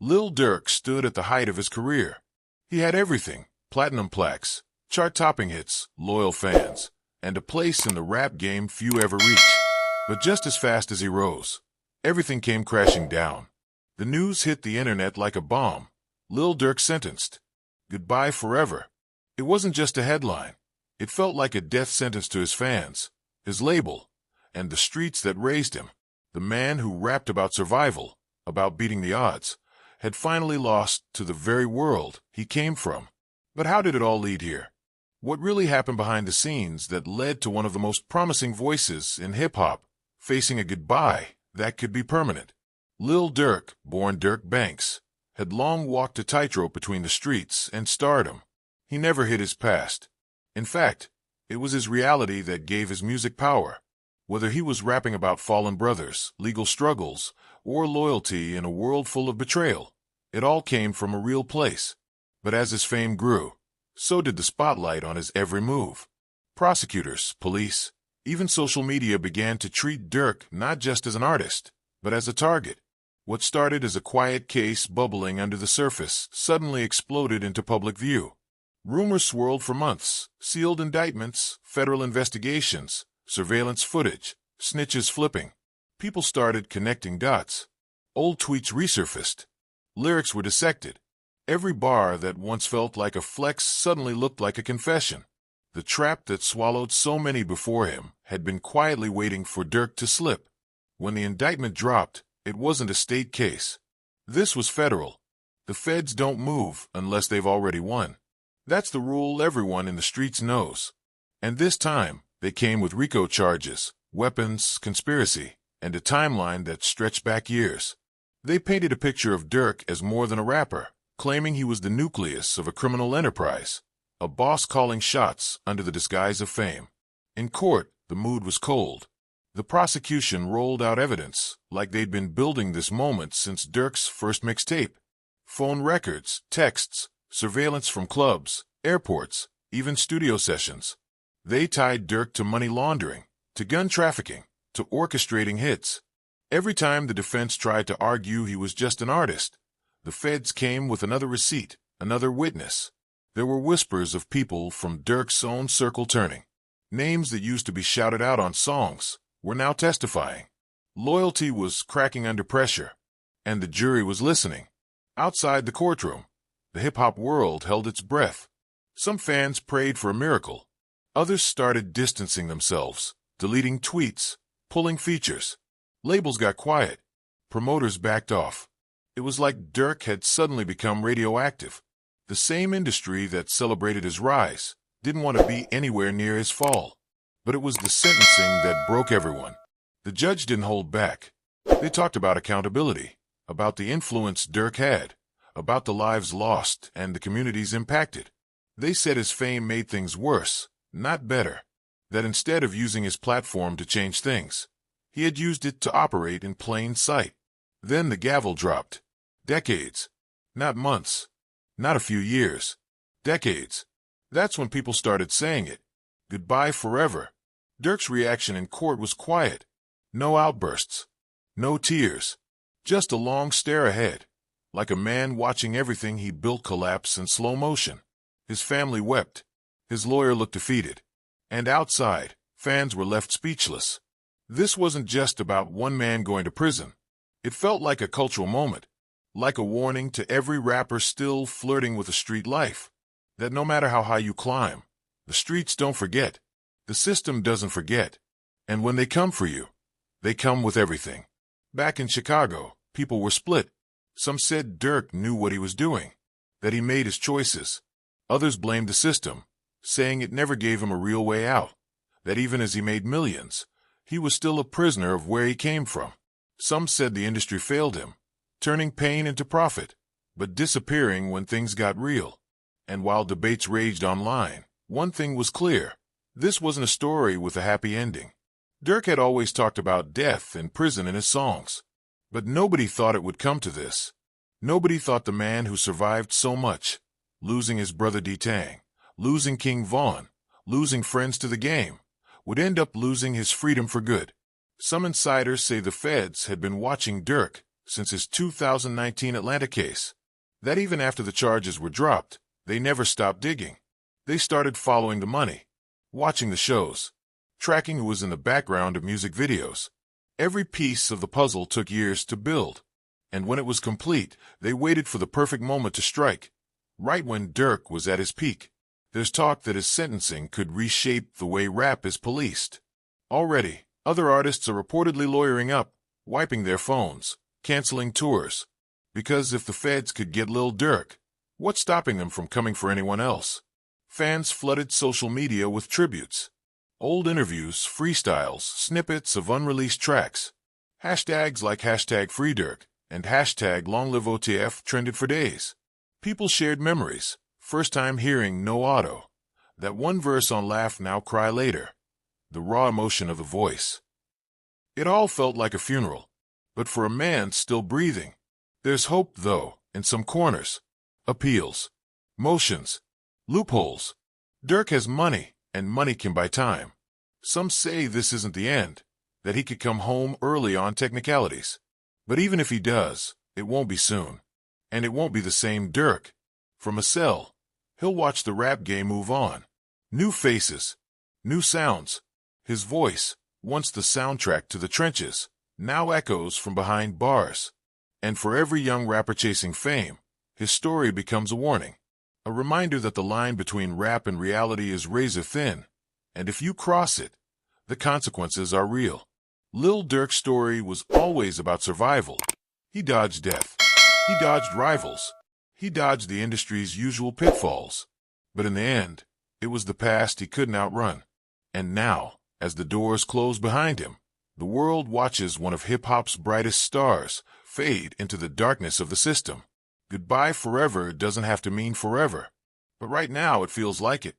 Lil Durk stood at the height of his career. He had everything: platinum plaques, chart-topping hits, loyal fans, and a place in the rap game few ever reach. But just as fast as he rose, everything came crashing down. The news hit the internet like a bomb. Lil Durk sentenced. Goodbye forever. It wasn't just a headline. It felt like a death sentence to his fans, his label, and the streets that raised him. The man who rapped about survival, about beating the odds, had finally lost to the very world he came from. But how did it all lead here? What really happened behind the scenes that led to one of the most promising voices in hip-hop facing a goodbye that could be permanent? Lil Durk, born Dirk Banks, had long walked a tightrope between the streets and stardom. He never hid his past. In fact, it was his reality that gave his music power. Whether he was rapping about fallen brothers, legal struggles, or loyalty in a world full of betrayal, it all came from a real place. But as his fame grew, so did the spotlight on his every move. Prosecutors, police, even social media began to treat Durk not just as an artist, but as a target. What started as a quiet case bubbling under the surface suddenly exploded into public view. Rumors swirled for months: sealed indictments, federal investigations, surveillance footage, snitches flipping. People started connecting dots. Old tweets resurfaced. Lyrics were dissected. Every bar that once felt like a flex suddenly looked like a confession. The trap that swallowed so many before him had been quietly waiting for Durk to slip. When the indictment dropped, it wasn't a state case. This was federal. The feds don't move unless they've already won. That's the rule everyone in the streets knows. And this time, they came with RICO charges, weapons, conspiracy, and a timeline that stretched back years. They painted a picture of Durk as more than a rapper, claiming he was the nucleus of a criminal enterprise, a boss calling shots under the disguise of fame. In court, the mood was cold. The prosecution rolled out evidence like they'd been building this moment since Durk's first mixtape. Phone records, texts, surveillance from clubs, airports, even studio sessions. They tied Durk to money laundering, to gun trafficking, to orchestrating hits. Every time the defense tried to argue he was just an artist, the feds came with another receipt, another witness. There were whispers of people from Durk's own circle turning. Names that used to be shouted out on songs were now testifying. Loyalty was cracking under pressure, and the jury was listening. Outside the courtroom, the hip-hop world held its breath. Some fans prayed for a miracle. Others started distancing themselves, deleting tweets, pulling features. Labels got quiet. Promoters backed off. It was like Durk had suddenly become radioactive. The same industry that celebrated his rise didn't want to be anywhere near his fall. But it was the sentencing that broke everyone. The judge didn't hold back. They talked about accountability, about the influence Durk had, about the lives lost and the communities impacted. They said his fame made things worse, not better. That instead of using his platform to change things, he had used it to operate in plain sight. Then the gavel dropped. Decades. Not months. Not a few years. Decades. That's when people started saying it. Goodbye forever. Durk's reaction in court was quiet. No outbursts. No tears. Just a long stare ahead, like a man watching everything he built collapse in slow motion. His family wept. His lawyer looked defeated. And outside, fans were left speechless. This wasn't just about one man going to prison. It felt like a cultural moment, like a warning to every rapper still flirting with a street life, that no matter how high you climb, the streets don't forget. The system doesn't forget. And when they come for you, they come with everything. Back in Chicago, people were split. Some said Durk knew what he was doing, that he made his choices. Others blamed the system, saying it never gave him a real way out, that even as he made millions, he was still a prisoner of where he came from. Some said the industry failed him, turning pain into profit, but disappearing when things got real. And while debates raged online, one thing was clear. This wasn't a story with a happy ending. Durk had always talked about death and prison in his songs, but nobody thought it would come to this. Nobody thought the man who survived so much, losing his brother D-Tang, losing King Von, losing friends to the game, would end up losing his freedom for good. Some insiders say the feds had been watching Durk, since his 2019 Atlanta case. That even after the charges were dropped, they never stopped digging. They started following the money, watching the shows, tracking who was in the background of music videos. Every piece of the puzzle took years to build, and when it was complete, they waited for the perfect moment to strike, right when Durk was at his peak. There's talk that his sentencing could reshape the way rap is policed. Already, other artists are reportedly lawyering up, wiping their phones, canceling tours. Because if the feds could get Lil Durk, what's stopping them from coming for anyone else? Fans flooded social media with tributes. Old interviews, freestyles, snippets of unreleased tracks. Hashtags like #FreeDurk and #LongLiveOTF trended for days. People shared memories, first time hearing No Auto, that one verse on Laugh Now Cry Later, the raw emotion of the voice. It all felt like a funeral, but for a man still breathing. There's hope, though, in some corners. Appeals, motions, loopholes. Durk has money, and money can buy time. Some say this isn't the end, that he could come home early on technicalities. But even if he does, it won't be soon. And it won't be the same Durk. From a cell, he'll watch the rap game move on. New faces, new sounds. His voice, once the soundtrack to the trenches, now echoes from behind bars. And for every young rapper chasing fame, his story becomes a warning. A reminder that the line between rap and reality is razor thin, and if you cross it, the consequences are real. Lil Durk's story was always about survival. He dodged death. He dodged rivals. He dodged the industry's usual pitfalls. But in the end, it was the past he couldn't outrun. And now, as the doors close behind him, the world watches one of hip-hop's brightest stars fade into the darkness of the system. Goodbye forever doesn't have to mean forever, but right now it feels like it.